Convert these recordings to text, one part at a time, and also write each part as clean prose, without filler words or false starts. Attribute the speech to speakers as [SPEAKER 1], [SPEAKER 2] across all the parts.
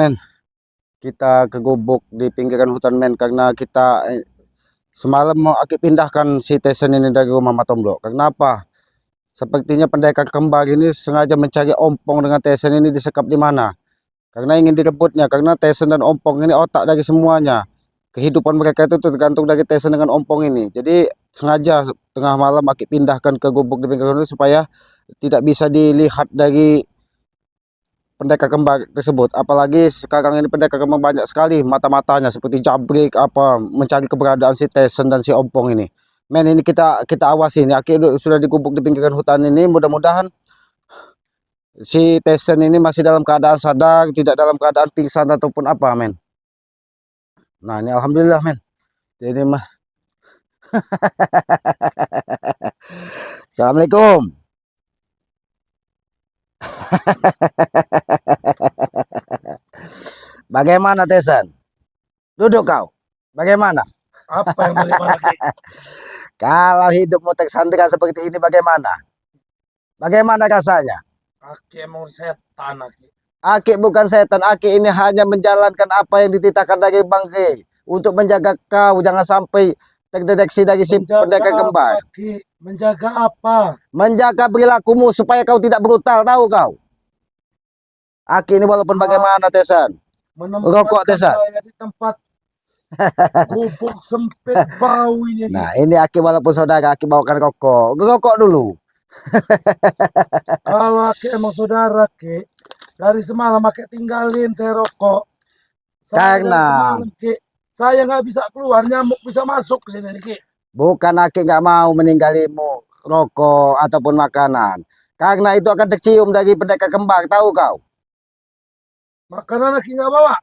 [SPEAKER 1] Men, kita ke gubuk di pinggiran hutan men karena kita semalam mau aki pindahkan si Tyson ini dari rumah Matomblo. Kenapa? Sepertinya pendekar kembar ini sengaja mencari ompong dengan Tyson ini disekap di mana. Karena ingin direbutnya, karena Tyson dan ompong ini otak dari semuanya. Kehidupan mereka itu tergantung dari Tyson dengan ompong ini. Jadi sengaja tengah malam aki pindahkan ke gubuk di pinggiran hutan supaya tidak bisa dilihat dari pendekar kembar tersebut. Apalagi sekarang ini pendekar kembar banyak sekali mata-matanya seperti jabrik apa mencari keberadaan si Tyson dan si Ompong ini. Men, ini kita awasi ini. Akhirnya sudah digubuk di pinggiran hutan ini. Mudah-mudahan si Tyson ini masih dalam keadaan sadar, tidak dalam keadaan pingsan ataupun apa, men. Nah, ini alhamdulillah, men. Jadi mah. Assalamualaikum. Bagaimana Tyson? Duduk kau. Bagaimana?
[SPEAKER 2] Apa yang bagaimana Ki?
[SPEAKER 1] Kalau hidupmu tersandera seperti ini bagaimana? Bagaimana rasanya?
[SPEAKER 2] Aki emang setan Aki.
[SPEAKER 1] Aki bukan setan, Aki ini hanya menjalankan apa yang dititahkan dari Bang Rey untuk menjaga kau jangan sampai terdeteksi dari si pendekar kembar.
[SPEAKER 2] Ki? Menjaga apa?
[SPEAKER 1] Menjaga perilakumu supaya kau tidak brutal, tahu kau? Aki ini walaupun bagaimana Tyson? Rokok Tyson.
[SPEAKER 2] Di tempat gubuk sempit bau ini.
[SPEAKER 1] Nah, ini Aki walaupun saudara, Aki bawakan rokok. Rokok dulu.
[SPEAKER 2] Kalau Aki emang saudara Ki, dari semalam Aki tinggalin saya rokok.
[SPEAKER 1] Karena
[SPEAKER 2] saya nggak bisa keluar, nyamuk bisa masuk ke sini Ki.
[SPEAKER 1] bukan Aki nggak mau meninggalmu rokok ataupun makanan. Karena itu akan tercium dari pendekar kembar, tahu kau?
[SPEAKER 2] Makanan Aki nggak bawa.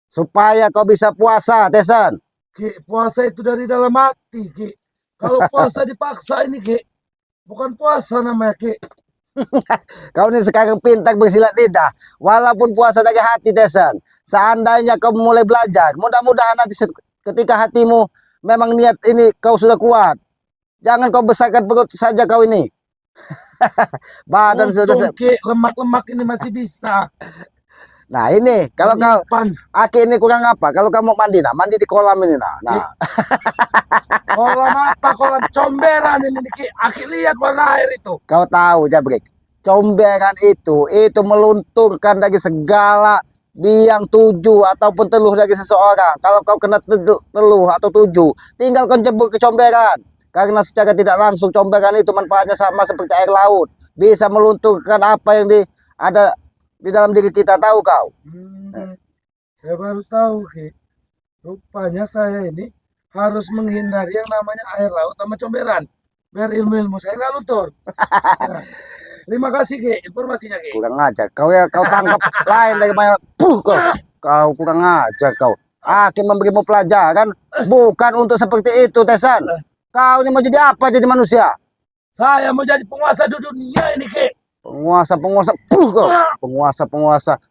[SPEAKER 1] Supaya kau bisa puasa, Tyson.
[SPEAKER 2] Ki, puasa itu dari dalam hati Ki. Kalau puasa dipaksa ini Ki, bukan puasa namanya Ki.
[SPEAKER 1] Kau ini sekarang pintar bersilat lidah. Walaupun puasa dari hati, Tyson. Seandainya kau mulai belajar, mudah-mudahan nanti ketika hatimu memang niat ini kau sudah kuat. Jangan kau besarkan perut saja kau ini. Badan sudah
[SPEAKER 2] Ki, lemak-lemak ini masih bisa.
[SPEAKER 1] Nah ini kalau kau Aki ini kurang apa? Kalau kamu mandi, nah mandi di kolam ini, nah.
[SPEAKER 2] Kolam apa? Kolam comberan ini Ki. Aki lihat warna air itu.
[SPEAKER 1] Kau tahu Jabrik, comberan itu melunturkan dari segala biang tujuh ataupun teluh dari seseorang. Kalau kau kena teluh atau tujuh, tinggal kau jebur ke comberan. Karena secara tidak langsung comberan itu manfaatnya sama seperti air laut, bisa melunturkan apa yang ada di dalam diri kita, tahu kau?
[SPEAKER 2] Saya baru tahu Ki. Rupanya saya ini harus menghindari yang namanya air laut sama comberan. Biar ilmu-ilmu saya nggak luntur. Nah, terima kasih Ki informasinya Ki.
[SPEAKER 1] Kurang ajar kau kau tangkap lain dari mana? Kau kurang ajar kau. Aki memberimu pelajaran bukan untuk seperti itu, Tyson. Kau ini mau jadi apa jadi manusia?
[SPEAKER 2] Saya mau jadi penguasa di dunia ini Ki.
[SPEAKER 1] Penguasa, penguasa.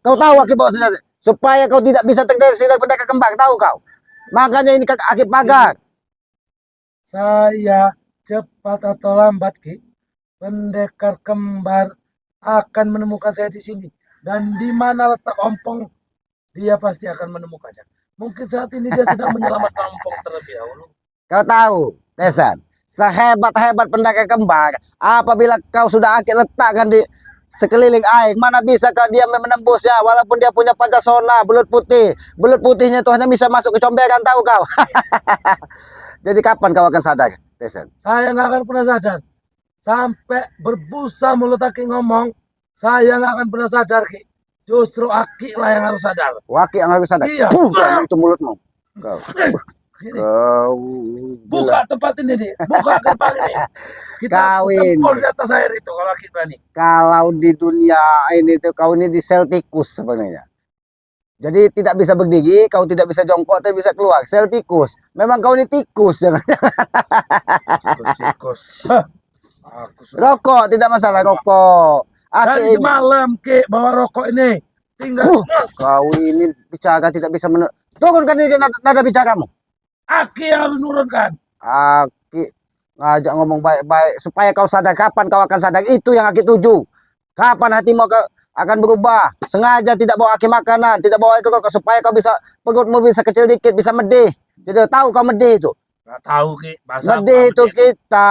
[SPEAKER 1] Kau tahu Aki bawa senjata supaya kau tidak bisa terdeteksi dari pendekar kembar, tahu kau? Makanya ini Aki pagar.
[SPEAKER 2] Saya cepat atau lambat Ki, pendekar kembar akan menemukan saya di sini. Dan di mana letak ompong, dia pasti akan menemukannya. Mungkin saat ini dia sedang menyelamatkan ompong terlebih dahulu.
[SPEAKER 1] Kau tahu, Tyson, sehebat-hebat pendekar kembar, apabila kau sudah Aki letakkan di sekeliling air, mana bisa kau dia menembusnya walaupun dia punya pancasona belut putih. Belut putihnya itu hanya bisa masuk ke comberan, tahu kau? Jadi kapan kau akan sadar, Tyson?
[SPEAKER 2] Saya nggak akan pernah sadar. Sampai berbusa mulut Aki ngomong, saya nggak akan pernah sadar Ki. Justru Aki lah yang harus sadar.
[SPEAKER 1] Aki yang harus sadar?
[SPEAKER 2] Iya.
[SPEAKER 1] Itu mulutmu. Kau. Kau
[SPEAKER 2] buka tempat ini nih, buka gerbang ini. Kita tempur di atas air itu kalau Aki berani.
[SPEAKER 1] Kalau di dunia ini tuh kau ini di sel tikus sebenarnya. Jadi tidak bisa berdiri, kau tidak bisa jongkok, tidak bisa keluar. Sel tikus. Memang kau ini tikus, jangan.
[SPEAKER 2] Tikus.
[SPEAKER 1] Rokok tidak masalah, rokok.
[SPEAKER 2] Dari semalam Ki bawa rokok ini. Tinggal.
[SPEAKER 1] Kau ini bicara tidak bisa turunkan ini nada bicaramu.
[SPEAKER 2] Aki harus nurunkan.
[SPEAKER 1] Aki ngajak ngomong baik-baik supaya kau sadar. Kapan kau akan sadar? Itu yang Aki tuju. Kapan hatimu akan berubah. Sengaja tidak bawa aki makanan, tidak bawa ikut kau supaya kau bisa perutmu bisa kecil dikit, bisa medih. Jadi tahu kau medih itu?
[SPEAKER 2] Nggak tahu Ki, bahasa apa
[SPEAKER 1] Medih itu
[SPEAKER 2] medit?
[SPEAKER 1] kita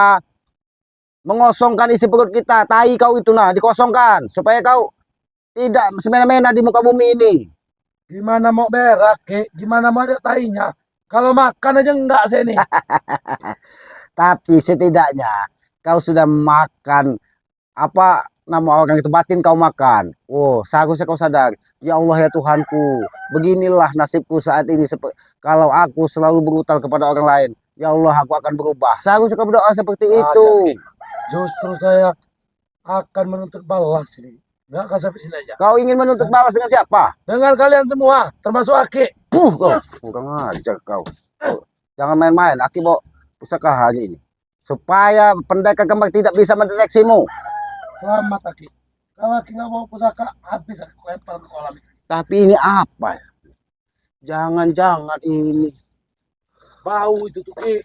[SPEAKER 1] mengosongkan isi perut kita. Tai kau itu nah dikosongkan supaya kau tidak semena-mena di muka bumi ini.
[SPEAKER 2] Gimana mau berak Ki? Gimana mau ada tainya? Kalau makan aja enggak saya nih.
[SPEAKER 1] Tapi setidaknya kau sudah makan apa nama orang itu batin kau makan. Oh, seharusnya kau sadar. Ya Allah ya Tuhanku, beginilah nasibku saat ini. Kalau aku selalu berutang kepada orang lain, ya Allah aku akan berubah. Seharusnya kau berdoa seperti
[SPEAKER 2] Ada
[SPEAKER 1] itu.
[SPEAKER 2] Ki. Justru saya akan menuntut balas ini. Nggak akan sampai sini aja.
[SPEAKER 1] Kau ingin menuntut balas dengan siapa?
[SPEAKER 2] Dengan kalian semua, termasuk Aki.
[SPEAKER 1] Kau kurang ajar kau. Jangan main-main. Aki bawa pusaka hari ini supaya pendekar kembang tidak bisa mendeteksimu.
[SPEAKER 2] Selamat Aki. Kalau Aki nggak bawa pusaka, habis aku lempar ke kolam itu.
[SPEAKER 1] Tapi ini apa? Jangan-jangan ini
[SPEAKER 2] Bau itu tuh Ki.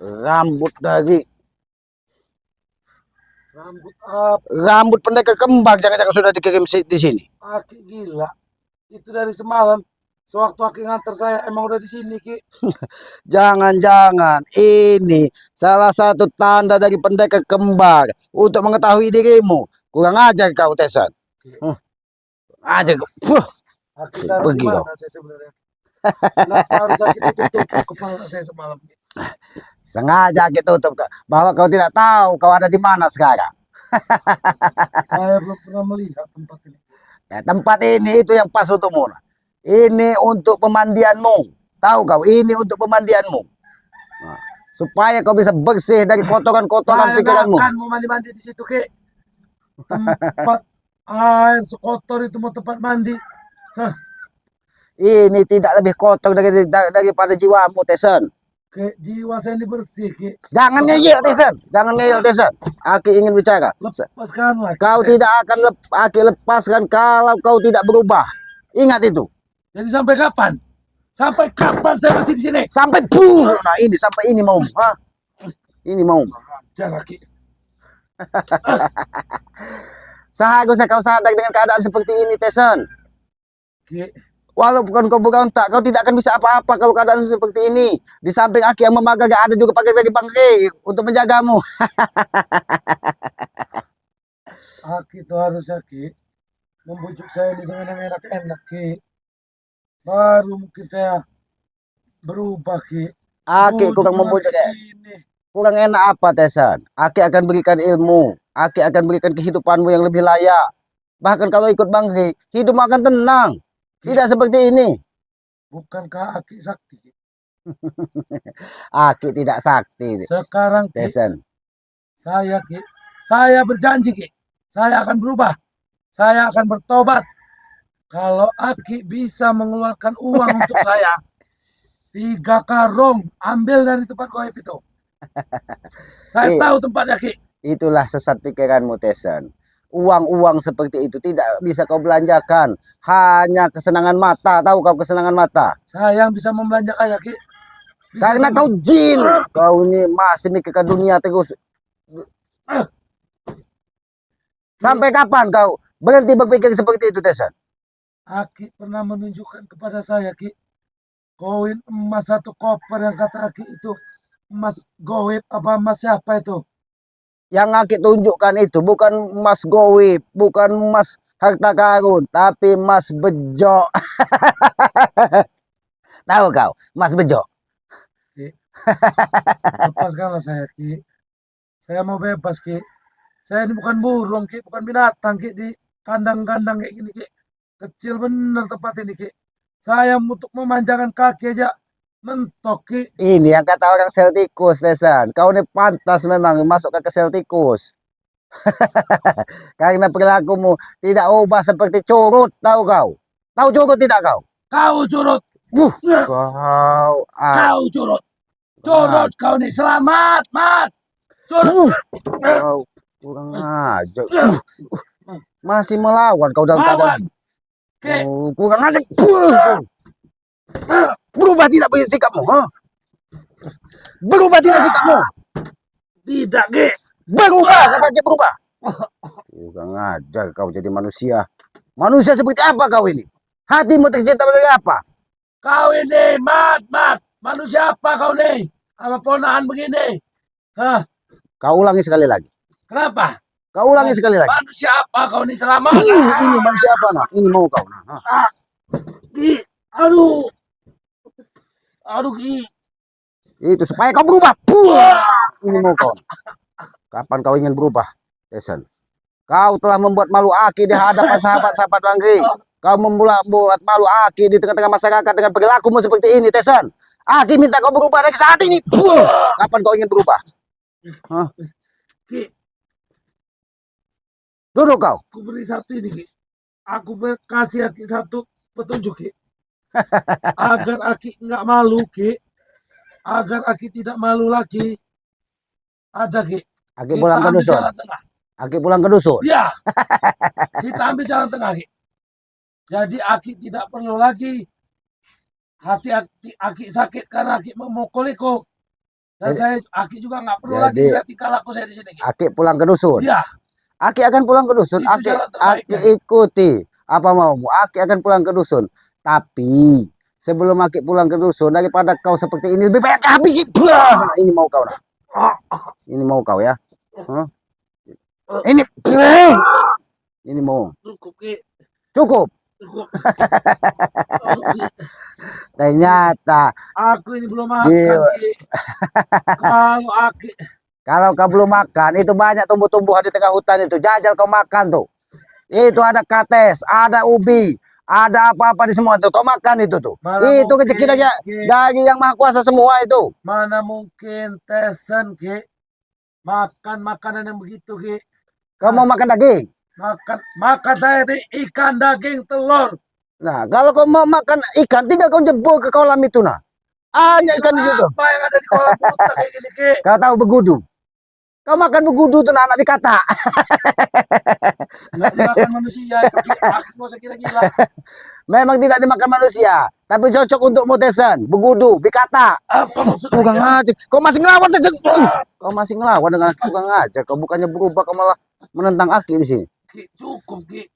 [SPEAKER 1] rambut dari
[SPEAKER 2] Rambut apa?
[SPEAKER 1] rambut pendekar kembang. Jangan-jangan sudah dikirim di sini.
[SPEAKER 2] Aki gila. Itu dari semalam. Sewaktu Aki nganter saya emang udah di sini Ki.
[SPEAKER 1] Jangan-jangan ini salah satu tanda dari pendekar kembar untuk mengetahui dirimu. Kurang ajar kau, Tesan. Ajar kau.
[SPEAKER 2] Aki taruh di
[SPEAKER 1] Pergi kau.
[SPEAKER 2] mana saya sebenarnya? Kenapa harus Aki tutup kepala saya semalam Ki?
[SPEAKER 1] Sengaja kita tutup bahwa kau tidak tahu kau ada di mana sekarang.
[SPEAKER 2] Saya belum pernah melihat tempat ini.
[SPEAKER 1] Ya, tempat ini itu yang pas untukmu. Ini untuk pemandianmu. Tahu kau, ini untuk pemandianmu. Nah, supaya kau bisa bersih dari kotoran-kotoran
[SPEAKER 2] Saya nggak
[SPEAKER 1] pikiranmu.
[SPEAKER 2] akan mau mandi-mandi di situ Ki. Tempat air sekotor itu mau tempat mandi. Hah,
[SPEAKER 1] Ini tidak lebih kotor daripada jiwamu, Tesan.
[SPEAKER 2] Ki, jiwa saya ini bersih Ki.
[SPEAKER 1] Jangan ngeyel, Tesan. Jangan ngeyel, Tesan. Aki ingin bicara.
[SPEAKER 2] Lepaskanlah Ki.
[SPEAKER 1] Kau tidak akan Aki lepaskan kalau kau tidak berubah. Ingat itu.
[SPEAKER 2] Jadi sampai kapan? Sampai kapan saya masih di sini?
[SPEAKER 1] Sampai nah ini sampai ini mau. Ha? Ini mau.
[SPEAKER 2] Ajar Ki.
[SPEAKER 1] Seharusnya kau sadar dengan keadaan seperti ini, Tesan.
[SPEAKER 2] Ki,
[SPEAKER 1] Walaupun kau berontak, kau tidak akan bisa apa-apa kalau keadaan seperti ini. Di samping Aki yang memakai, gak ada juga pakai dari Bangke untuk menjagamu.
[SPEAKER 2] Aki itu harusnya Ki membujuk saya ini dengan yang enak-enak Ki. Baru mungkin saya berubah Ki.
[SPEAKER 1] Aki kurang membujuk ya.
[SPEAKER 2] Ini.
[SPEAKER 1] Kurang enak apa, Tesan? Aki akan berikan ilmu. Aki akan berikan kehidupanmu yang lebih layak. Bahkan kalau ikut Bangke, hidupmu akan tenang. Tidak seperti ini.
[SPEAKER 2] Bukankah Aki sakti Ki?
[SPEAKER 1] Aki tidak sakti,
[SPEAKER 2] Sekarang Ki,
[SPEAKER 1] Tesan.
[SPEAKER 2] saya Ki, saya berjanji Ki, saya akan berubah. Saya akan bertobat. Kalau Aki bisa mengeluarkan uang untuk saya 3 karung, ambil dari tempat goib itu. Saya tahu tempatnya Ki.
[SPEAKER 1] Itulah sesat pikiranmu, Tesan. Uang-uang seperti itu tidak bisa kau belanjakan. Hanya kesenangan mata. Tahu kau kesenangan mata?
[SPEAKER 2] Saya yang bisa membelanjakan ya Ki. Bisa
[SPEAKER 1] Karena
[SPEAKER 2] sama-
[SPEAKER 1] kau jin. Kau ini masih mikir ke dunia terus. Sampai kapan kau berhenti berpikir seperti itu, Tesan?
[SPEAKER 2] Aki pernah menunjukkan kepada saya Ki, koin emas 1 koper yang kata Aki itu emas goib apa emas siapa itu?
[SPEAKER 1] Yang Aki tunjukkan itu bukan emas goib, bukan emas harta karun, tapi emas bejo. Tahu kau, emas bejo.
[SPEAKER 2] Ki, lepaskanlah saya Ki. Saya mau bebas Ki. Saya ini bukan burung Ki, bukan binatang Ki di kandang-kandang kayak gini Ki. Kecil bener tempat ini Ki. Saya untuk memanjangkan kaki aja mentok Ki.
[SPEAKER 1] Ini yang kata orang sel tikus, Tesan. Kau ini pantas memang masuk ke sel tikus. Karena perilakumu tidak ubah seperti curut, tahu kau? Tahu curut tidak kau?
[SPEAKER 2] Kau curut.
[SPEAKER 1] Kau,
[SPEAKER 2] Kau curut. Curut kau nih. Selamat, Mat. Curut.
[SPEAKER 1] kau kurang ajar. Masih melawan kau dalam keadaan.
[SPEAKER 2] Lawan. Ki,
[SPEAKER 1] Kurang ajar. Berubah tidak sikapmu, ha? Berubah tidak sikapmu.
[SPEAKER 2] tidak Ki.
[SPEAKER 1] Berubah, kata dia berubah. Kurang ajar kau jadi manusia. Manusia seperti apa kau ini? Hatimu tercipta sebagai apa?
[SPEAKER 2] Kau ini, Mat. Manusia apa kau nih? Apa ponaan begini? Hah?
[SPEAKER 1] Kau ulangi sekali lagi.
[SPEAKER 2] Kenapa?
[SPEAKER 1] Kau ulangi sekali lagi.
[SPEAKER 2] Manusia apa kau nih selama?
[SPEAKER 1] Ini manusia apa nah? Ini mau kau nah.
[SPEAKER 2] Ah, Ki, aduh. Aduh, Ki.
[SPEAKER 1] Itu supaya kau berubah. Puah! Ini mau kau. Kapan kau ingin berubah, Jason? Kau telah membuat malu Aki di hadapan sahabat-sahabat Bangki. Kau membuat malu Aki di tengah-tengah masyarakat dengan perilakumu seperti ini, Teson. Aki minta kau berubah dari saat ini. Puh! Kapan kau ingin berubah? Hah?
[SPEAKER 2] Ki,
[SPEAKER 1] Duduk kau.
[SPEAKER 2] aku beri satu ini, Ki. Aku kasih Aki satu petunjuk, Ki. Agar Aki nggak malu, Ki. Agar Aki tidak malu lagi. Ada, Ki.
[SPEAKER 1] Aki
[SPEAKER 2] Kita
[SPEAKER 1] pulang ke
[SPEAKER 2] ambil
[SPEAKER 1] dusun.
[SPEAKER 2] jalan tengah.
[SPEAKER 1] Aki pulang ke dusun.
[SPEAKER 2] Ya, kita ambil jalan tengah, Ki. Jadi Aki tidak perlu lagi hati Aki sakit karena Aki memukuliku. Dan Aki juga nggak perlu lagi
[SPEAKER 1] jadi,
[SPEAKER 2] lihat tingkah laku saya di sini, Ki.
[SPEAKER 1] Aki pulang ke dusun.
[SPEAKER 2] Iya,
[SPEAKER 1] Aki akan pulang ke dusun.
[SPEAKER 2] Itu
[SPEAKER 1] Aki,
[SPEAKER 2] jalan terbaik,
[SPEAKER 1] Aki ikuti apa maumu. Aki akan pulang ke dusun. Tapi sebelum Aki pulang ke dusun, daripada kau seperti ini lebih baik habisi. Ini mau kau nah. Ini mau kau ya. Huh? Ini ini mau.
[SPEAKER 2] cukup, Ki.
[SPEAKER 1] Cukup.
[SPEAKER 2] Cukup.
[SPEAKER 1] Ternyata
[SPEAKER 2] Aku ini belum makan,
[SPEAKER 1] Gila.
[SPEAKER 2] Ki. Kalau Aki
[SPEAKER 1] kalau kau belum makan, itu banyak tumbuh-tumbuhan di tengah hutan itu. Jajal kau makan tuh. Itu ada kates, ada ubi, ada apa-apa di semua tuh. Kau makan itu tuh.
[SPEAKER 2] Mana
[SPEAKER 1] Itu
[SPEAKER 2] mungkin,
[SPEAKER 1] rezeki
[SPEAKER 2] Ki.
[SPEAKER 1] dari yang maha kuasa semua itu.
[SPEAKER 2] Mana mungkin Tesen, Ki, makan makanan yang begitu, Ki.
[SPEAKER 1] Kau mau makan daging?
[SPEAKER 2] Makan saya di ikan, daging, telur.
[SPEAKER 1] Nah, kalau kau mau makan ikan, tinggal kau jebol ke kolam itu nah. Ada ikan di situ.
[SPEAKER 2] Apa yang ada di kolam buta kayak gini, Ki?
[SPEAKER 1] Kau tahu begudu? Kau makan begudu tuh nah, anak kata.
[SPEAKER 2] Nggak dimakan manusia, itu, Ki. Aku nggak usah kira-kira.
[SPEAKER 1] Memang tidak dimakan manusia, tapi cocok untuk mutesan, begudu, bikata.
[SPEAKER 2] Apa maksudnya?
[SPEAKER 1] Bukan aja. Kau masih ngelawan Tesan. Kau masih ngelawan dengan Aki, bukan aja. Kau bukannya berubah, kau malah menentang Aki di sini.
[SPEAKER 2] Ki, cukup, Ki.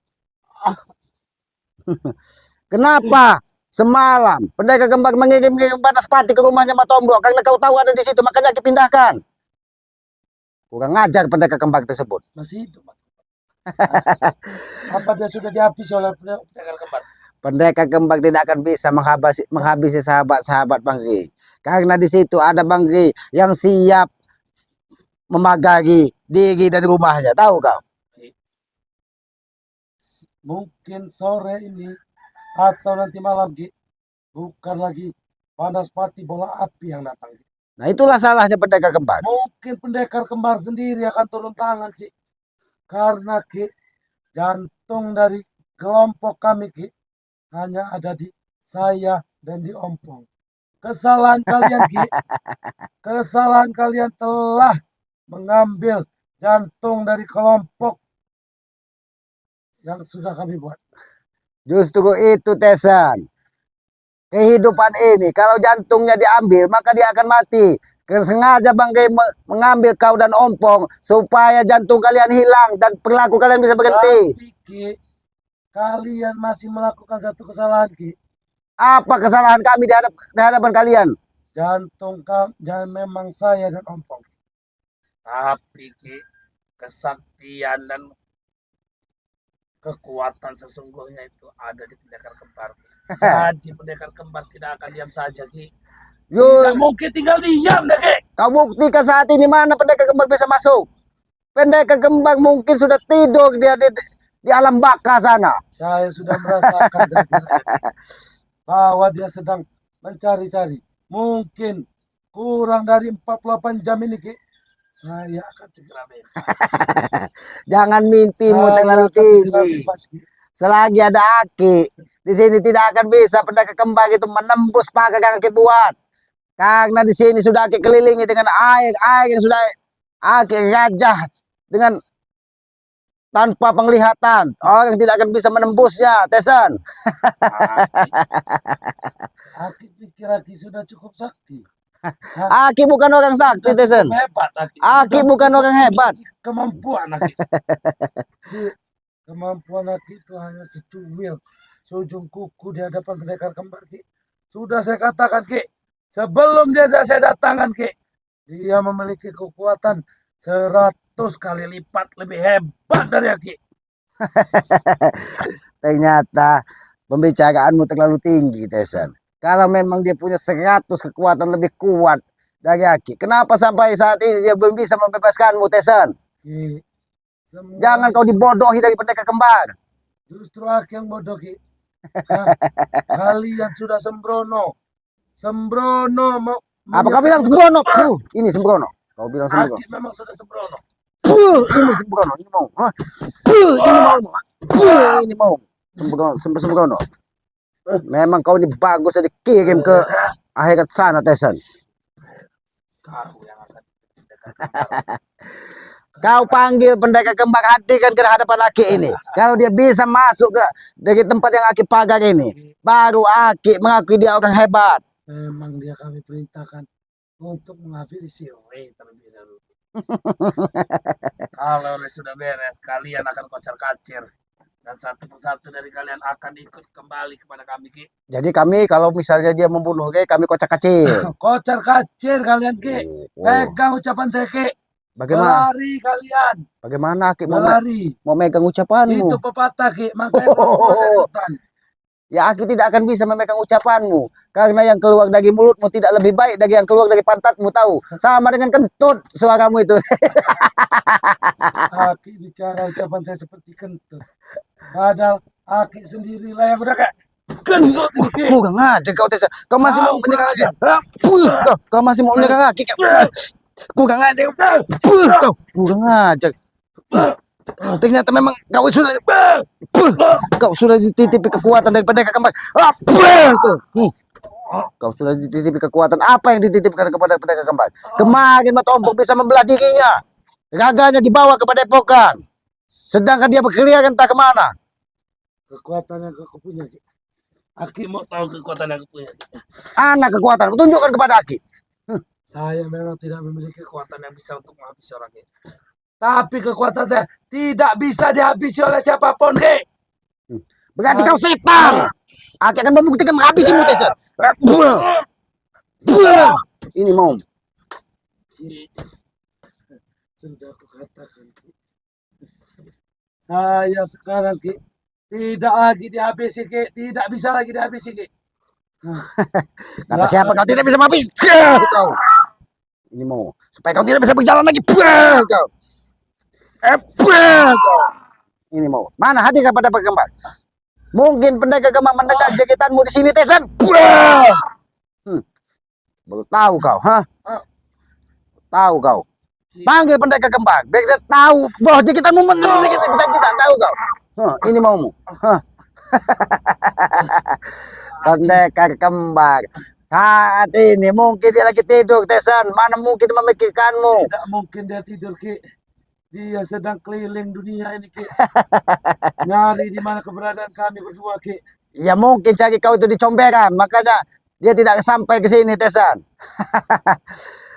[SPEAKER 1] Kenapa? Semalam pendekar kembar mengirim batas pati ke rumahnya Matombro karena kau tahu ada di situ, makanya dipindahkan. Kurang ngajar pendekar kembar tersebut.
[SPEAKER 2] Masih hidup, Pak. Apa dia sudah dihabisi oleh pendekar kembar?
[SPEAKER 1] Pendekar kembar tidak akan bisa menghabisi sahabat-sahabat Bangki. Karena di situ ada Bangki yang siap memagari diri dari rumahnya. Tahu kau?
[SPEAKER 2] Mungkin sore ini atau nanti malam, Ki, bukan lagi panas pati bola api yang datang, Ki.
[SPEAKER 1] Nah, itulah salahnya pendekar kembar.
[SPEAKER 2] Mungkin pendekar kembar sendiri akan turun tangan, Ki. Karena, Ki, jantung dari kelompok kami, Ki, hanya ada di saya dan di Ompong. Kesalahan kalian, Ki. Kesalahan kalian telah mengambil jantung dari kelompok yang sudah kami buat.
[SPEAKER 1] Justru itu Tesan. Kehidupan ini kalau jantungnya diambil maka dia akan mati. Sengaja Bangki mengambil kau dan Ompong supaya jantung kalian hilang dan perilaku kalian bisa berhenti.
[SPEAKER 2] Tapi, Ki, kalian masih melakukan satu kesalahan, Ki.
[SPEAKER 1] Apa kesalahan kami di hadapan kalian?
[SPEAKER 2] Jantung jangan memang saya dan Ompong. Tapi, Ki, kesaktian dan kekuatan sesungguhnya itu ada di pendekar kembar. Jadi pendekar kembar tidak akan diam saja, Ki. Tidak mungkin tinggal diam deh, Ki.
[SPEAKER 1] Kau buktikan saat ini mana pendekar kembar bisa masuk. Pendekar kembar mungkin sudah tidur dia di alam baka sana.
[SPEAKER 2] Saya sudah merasakan bahwa dia sedang mencari-cari. Mungkin kurang dari 48 jam ini, Ki, saya akan segera bebas.
[SPEAKER 1] Jangan mimpimu terlalu tinggi. Selagi ada Aki, di sini tidak akan bisa pendekar kembar itu menembus pagar yang Aki buat. Karena di sini sudah Aki kelilingi dengan air yang sudah Aki rajah dengan tanpa penglihatan. Orang tidak akan bisa menembusnya, Tesan.
[SPEAKER 2] Aki pikir Aki sudah cukup sakti.
[SPEAKER 1] Aki bukan orang sakti, Tesan.
[SPEAKER 2] Hebat,
[SPEAKER 1] Aki bukan orang hebat.
[SPEAKER 2] Kemampuan, Aki. Kemampuan Aki itu hanya secuil, seujung kuku di hadapan pendekar kembar, Ki. Sudah saya katakan, Ki, sebelum dia saya datangkan, Ki, dia memiliki kekuatan 100 kali lipat lebih hebat dari Aki.
[SPEAKER 1] Ternyata pembicaraanmu terlalu tinggi, Tesan. Kalau memang dia punya 100 kekuatan lebih kuat dari Aki, kenapa sampai saat ini dia belum bisa membebaskanmu, Tesan?
[SPEAKER 2] Ki,
[SPEAKER 1] Jangan kau dibodohi dari pendekar kembar.
[SPEAKER 2] Justru Aki yang bodoh, Ki. Kalian sudah sembrono. Sembrono mau
[SPEAKER 1] Apa kau bilang sembrono? Ini sembrono. Kau bilang sembrono.
[SPEAKER 2] Aki memang sudah sembrono.
[SPEAKER 1] Ini sembrono. Ini mau. Ini mau. Sembrono. Memang kau ini bagus dikirim ke akhirat sana, Tesan.
[SPEAKER 2] Kau yang akan
[SPEAKER 1] Kau panggil pendekar kembar, hatikan ke hadapan Aki ini. Kalau dia bisa masuk ke dari tempat yang Aki pagar ini, baru Aki mengakui dia orang hebat.
[SPEAKER 2] Memang dia kami perintahkan untuk menghabisi si Ray terlebih dahulu. Kalau sudah beres, kalian akan kocar-kacir. Dan satu persatu dari kalian akan ikut kembali kepada kami, Ki.
[SPEAKER 1] Jadi kami kalau misalnya dia membunuh Ki, kami kocak-kacir.
[SPEAKER 2] Kocar-kacir kalian, Ki. Pegang ucapan saya, Ki.
[SPEAKER 1] Bagaimana?
[SPEAKER 2] Berlari kalian.
[SPEAKER 1] Bagaimana Ki
[SPEAKER 2] Berlari.
[SPEAKER 1] mau megang ucapanmu?
[SPEAKER 2] Itu pepatah, Ki. Makanya keluar dari hutan.
[SPEAKER 1] Ya Aki tidak akan bisa memegang ucapanmu. Karena yang keluar dari mulutmu tidak lebih baik dari yang keluar dari pantatmu, tahu. Sama dengan kentut suaramu itu.
[SPEAKER 2] Aki bicara ucapan saya seperti kentut. Padahal Aki sendirilah yang udah kayak kentut ini, Ki.
[SPEAKER 1] Kurang aja kau Tessa. Kau masih mau menyerang Aki. Kau masih mau menyerang Aki. Kurang aja. Kau kurang aja. Ternyata memang kau sudah dititipi kekuatan dari pendekar kembar. Kau sudah dititipi kekuatan apa yang dititipkan kepada pendekar kembar? Kemarin Mata Ompong bisa membelah dirinya, raganya dibawa ke padepokan, sedangkan dia berkeliaran entah kemana.
[SPEAKER 2] Kekuatan yang aku punya, Ki. Aki mau tahu kekuatan yang aku punya, Ki.
[SPEAKER 1] Anak kekuatan, tunjukkan kepada Aki.
[SPEAKER 2] Saya memang tidak memiliki kekuatan yang bisa untuk menghabisi orang, Ki. Tapi kekuatan saya tidak bisa dihabisi oleh siapapun, Ki.
[SPEAKER 1] Berarti kau setan. Aki akan membuktikan menghabisimu, Tessa. Ini mau.
[SPEAKER 2] Ki. Sudah aku katakan, Ki. Saya sekarang, Ki, tidak lagi dihabisi, Ki. Tidak bisa lagi dihabisi, Ki.
[SPEAKER 1] Kata siapa kau tidak bisa menghabisi kau? Ini mau. Supaya kau tidak bisa berjalan lagi. Kau. Kau. Ini mau. Mana hati kepada pendekar kembar? Mungkin pendekar kembar mendekat jaketanmu di sini, Tesan. Baru tahu kau, ha? Tahu kau. Panggil pendekar kembar. Biar kita tahu bahwa jaketanmu mendekat kesakitan. Tahu kau. Ini maumu. Pendekar kembar. Saat ini mungkin dia lagi tidur, Tesan. Mana mungkin memikirkanmu?
[SPEAKER 2] Tidak mungkin dia tidur, Ki. Dia sedang keliling dunia ini, Ki. Nyari di mana keberadaan kami berdua, Ki.
[SPEAKER 1] Ya mungkin cari kau itu di comberan, makanya dia tidak sampai ke sini, Tesan.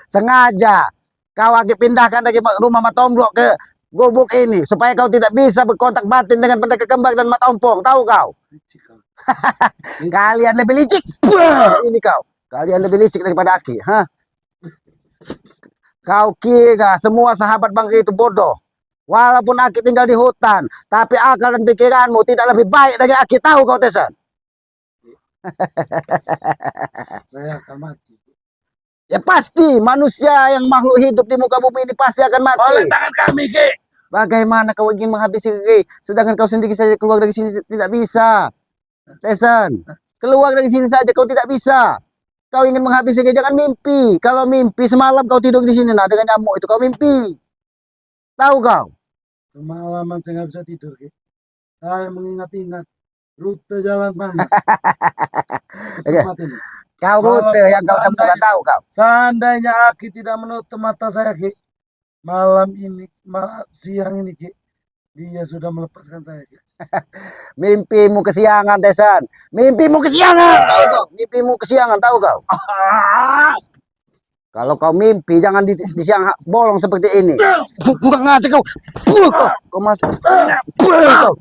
[SPEAKER 1] Sengaja kau lagi pindahkan dari rumah Mata Ompong ke gubuk ini supaya kau tidak bisa berkontak batin dengan pendekar kembar dan Mata Ompong, tahu kau? Kalian lebih licik. Ini kau. Kalian lebih licik daripada Aki, ha? Kau kira semua sahabat Bangke itu bodoh. Walaupun Aki tinggal di hutan, tapi akal dan pikiranmu tidak lebih baik dari Aki, tahu kau, Tesan?
[SPEAKER 2] Saya akan mati.
[SPEAKER 1] Ya pasti, manusia yang makhluk hidup di muka bumi ini pasti akan mati.
[SPEAKER 2] Oleh tangan kami, Ki.
[SPEAKER 1] Bagaimana kau ingin menghabisi Ki, sedangkan kau sendiri saja keluar dari sini tidak bisa. Tesan, keluar dari sini saja kau tidak bisa. Kau ingin menghabisi Ki, jangan mimpi. Kalau mimpi semalam kau tidur di sini, nah dengan nyamuk itu kau mimpi. Tahu kau?
[SPEAKER 2] Semalaman saya nggak bisa tidur, Ki. Saya mengingat-ingat rute jalan mana. Tempat ini.
[SPEAKER 1] Kau rute yang kau temukan, tahu kau?
[SPEAKER 2] Seandainya Aki tidak menutup mata saya, Ki, malam ini, siang ini, Ki, dia sudah melepaskan saya, Ki.
[SPEAKER 1] Mimpimu kesiangan, Tesan. Mimpimu kesiangan, tahu kau? Mimpimu kesiangan, tahu kau? Kalau kau mimpi jangan di siang bolong seperti ini. Kurang aja kau. Kau mas. Kau.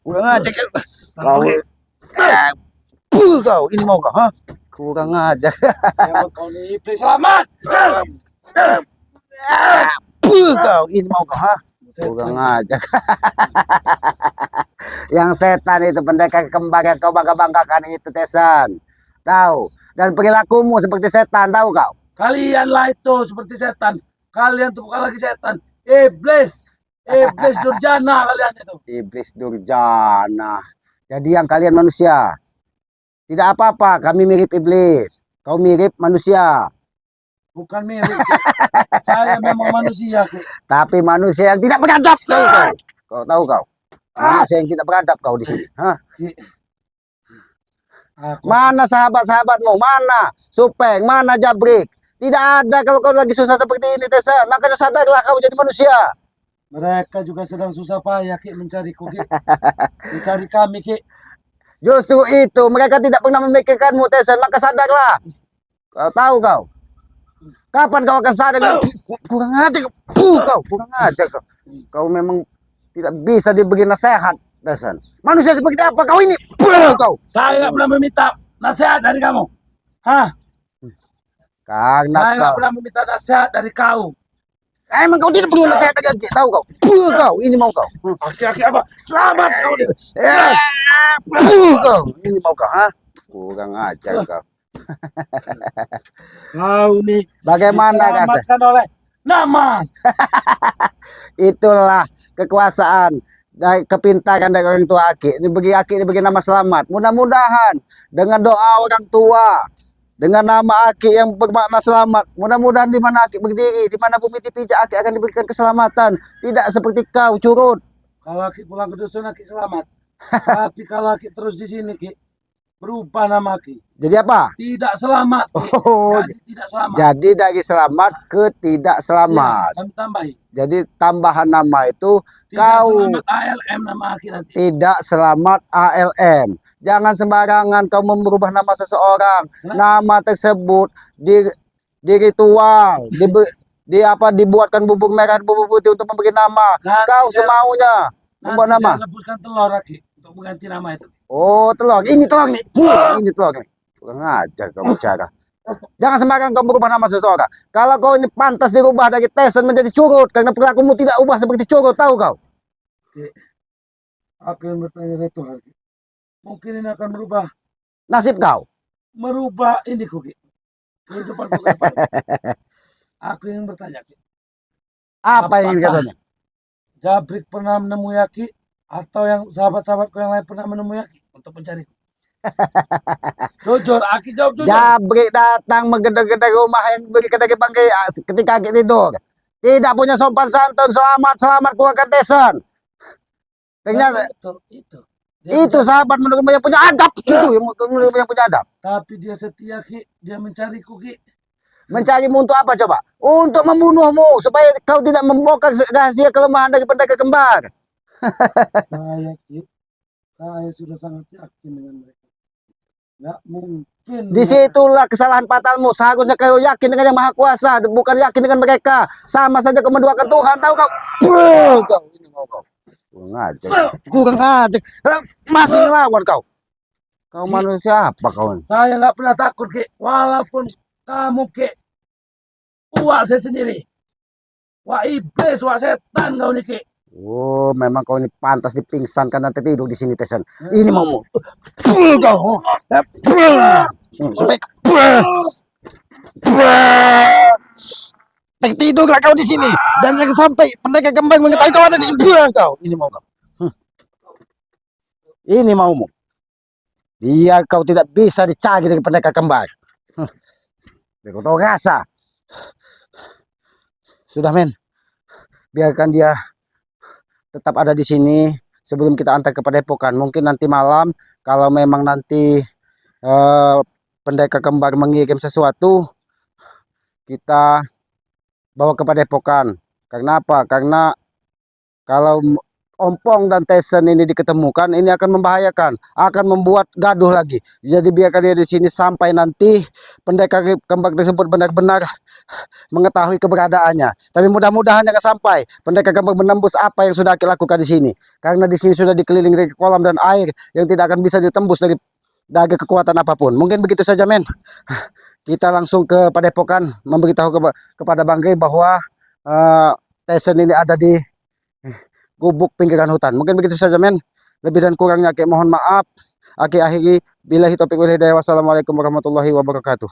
[SPEAKER 1] Kurang ajar kau. Kau ini mau kau, ha? Kurang ajar.
[SPEAKER 2] Emang kau nih, please selamat.
[SPEAKER 1] Kau ini mau kau, ha? Kurang ajar. Yang setan itu pendekar kembar yang kau bangga-banggakan itu Tesan. Tahu? Dan perilakumu seperti setan, tahu kau?
[SPEAKER 2] Kalianlah itu seperti setan. Kalian tuh bukan lagi setan. Iblis. Iblis durjana kalian itu.
[SPEAKER 1] Iblis durjana. Jadi yang kalian manusia. Tidak apa-apa, kami mirip iblis. Kau mirip manusia.
[SPEAKER 2] Bukan mirip. Saya memang manusia. Ki.
[SPEAKER 1] Tapi manusia yang tidak beradab kau. Kau tahu kau? Manusia yang tidak beradab kau di sini. Hah?
[SPEAKER 2] Ki. Aku
[SPEAKER 1] Mana sahabat-sahabatmu? Mana Supeng? Mana Jabrik? Tidak ada kalau kau lagi susah seperti ini, Tesa. Makanya sadarlah kau jadi manusia.
[SPEAKER 2] mereka juga sedang susah payah Ki mencariku Ki. Mencari kami Ki.
[SPEAKER 1] Justru itu mereka tidak pernah memikirkanmu, Tesa. Maka sadarlah. Kau tahu kau? Kapan kau akan sadar? Kurang ajar kau. Kurang ajar kau. Kau memang tidak bisa diberi nasihat, Tesa. Manusia seperti apa kau ini? Kau.
[SPEAKER 2] Saya nggak pernah meminta nasihat dari kamu. Hah?
[SPEAKER 1] Karena
[SPEAKER 2] Saya nggak
[SPEAKER 1] kau.
[SPEAKER 2] pernah meminta nasihat dari kau.
[SPEAKER 1] Emang kau tidak perlu nasihat lagi, tahu kau? Kau. Ini mau kau.
[SPEAKER 2] Aki-aki apa? Selamat kau nih.
[SPEAKER 1] Kau. Ini mau kau, ha? Kurang ajar kau.
[SPEAKER 2] Kau nih
[SPEAKER 1] Bagaimana kau?
[SPEAKER 2] diselamatkan oleh nama.
[SPEAKER 1] Itulah kekuasaan dan kepintaran dari orang tua Aki. Ini bagi Aki, ini bagi nama selamat. Mudah-mudahan dengan doa orang tua, dengan nama Aki yang bermakna selamat, mudah-mudahan di mana Aki berdiri, di mana bumi dipijak, Aki akan diberikan keselamatan. Tidak seperti kau, curut.
[SPEAKER 2] Kalau Aki pulang ke dusun Aki selamat. Tapi kalau Aki terus di sini Ki, berubah nama Aki.
[SPEAKER 1] Jadi apa?
[SPEAKER 2] Tidak selamat Ki.
[SPEAKER 1] Oh,
[SPEAKER 2] Jadi tidak selamat.
[SPEAKER 1] jadi dari selamat ke tidak selamat.
[SPEAKER 2] Ya, kami tambahi.
[SPEAKER 1] Jadi tambahan nama itu
[SPEAKER 2] Tidak
[SPEAKER 1] kau
[SPEAKER 2] selamat ALM nama Aki nanti.
[SPEAKER 1] tidak selamat ALM. Jangan sembarangan kau merubah nama seseorang. Nama tersebut di ritual, dibuatkan bubuk merah, bubuk putih untuk memberi nama.
[SPEAKER 2] Nanti
[SPEAKER 1] Kau
[SPEAKER 2] saya-
[SPEAKER 1] semaunya membuat
[SPEAKER 2] Nanti
[SPEAKER 1] nama.
[SPEAKER 2] saya rebuskan telur Aki untuk mengganti nama itu.
[SPEAKER 1] Oh, telur. Ini telur nih. Ini telur nih. Kurang ajar kau bicara. Jangan sembarangan kau merubah nama seseorang. Kalau kau ini pantas dirubah dari Tesan menjadi curut karena perilakumu tidak ubah seperti curut, tahu kau?
[SPEAKER 2] Ki, aku yang bertanya dari Tuhan Ki. Mungkin ini akan
[SPEAKER 1] Nasib kau.
[SPEAKER 2] merubah ini Ki. Kehidupanku ke depan. Aku ingin bertanya Ki.
[SPEAKER 1] Apa yang ingin
[SPEAKER 2] Apakah-
[SPEAKER 1] katanya?
[SPEAKER 2] Jabrik pernah menemui Aki atau yang sahabat-sahabatku yang lain pernah menemui Aki untuk mencariku? Jujur, Aki jawab jujur.
[SPEAKER 1] Jabrik datang menggedor-gedor rumah yang beri kedai bangkai ketika Aki tidur. Tidak punya sopan santun. Selamat keluarkan Tesan. Ternyata
[SPEAKER 2] Betul, itu. Dia
[SPEAKER 1] itu sahabat menurut yang punya adab gitu, yang punya adab.
[SPEAKER 2] tapi dia setia Ki, dia mencariku Ki.
[SPEAKER 1] Mencarimu untuk apa coba? Untuk membunuhmu supaya kau tidak membongkar rahasia kelemahan dari pendekar kembar.
[SPEAKER 2] Saya Ki, saya sudah sangat yakin dengan mereka. Nggak mungkin.
[SPEAKER 1] Disitulah kesalahan fatalmu. Seharusnya kau yakin dengan yang maha kuasa, bukan yakin dengan mereka. Sama saja kau menduakan Tuhan, tahu kau? Kau ini mau kau. Kurang ajar. Masih ngelawan kau. Kau manusia apa kau?
[SPEAKER 2] Saya nggak pernah takut Ki, walaupun kamu Ki, wah saya sendiri. Wah iblis, wah setan kau nih Ki.
[SPEAKER 1] Oh, memang kau ini pantas dipingsan karena tertidur di sini, Tesan. Ini mau kau. Supaya tertidurlah kau di sini dan jangan sampai pendekar kembang mengetahui kau ada di kau. Ini mau kau. Ini maumu. Biar kau tidak bisa dicari dari pendekar kembar. Biar kau tahu rasa. Sudah men, biarkan dia tetap ada di sini sebelum kita antar ke Padepokan. Mungkin nanti malam kalau memang nanti pendekar kembar mengirim sesuatu, kita bawa ke Padepokan. Karena apa? Karena kalau Ompong dan Tyson ini diketemukan, ini akan membahayakan, akan membuat gaduh lagi. Jadi biarkan dia di sini sampai nanti pendekar kembang tersebut benar-benar mengetahui keberadaannya. Tapi mudah-mudahan jangan sampai pendekar kembang menembus apa yang sudah Aki lakukan di sini. Karena di sini sudah dikelilingi dari kolam dan air yang tidak akan bisa ditembus dari kekuatan apapun. Mungkin begitu saja, men. Kita langsung ke Padepokan memberitahu kepada Bang Gay bahwa Tyson ini ada di gubuk pinggiran hutan. Mungkin begitu saja, men. Lebih dan kurangnya Aki mohon maaf. Aki akhiri. Billahi taufiq wal hidayah. Wassalamualaikum warahmatullahi wabarakatuh.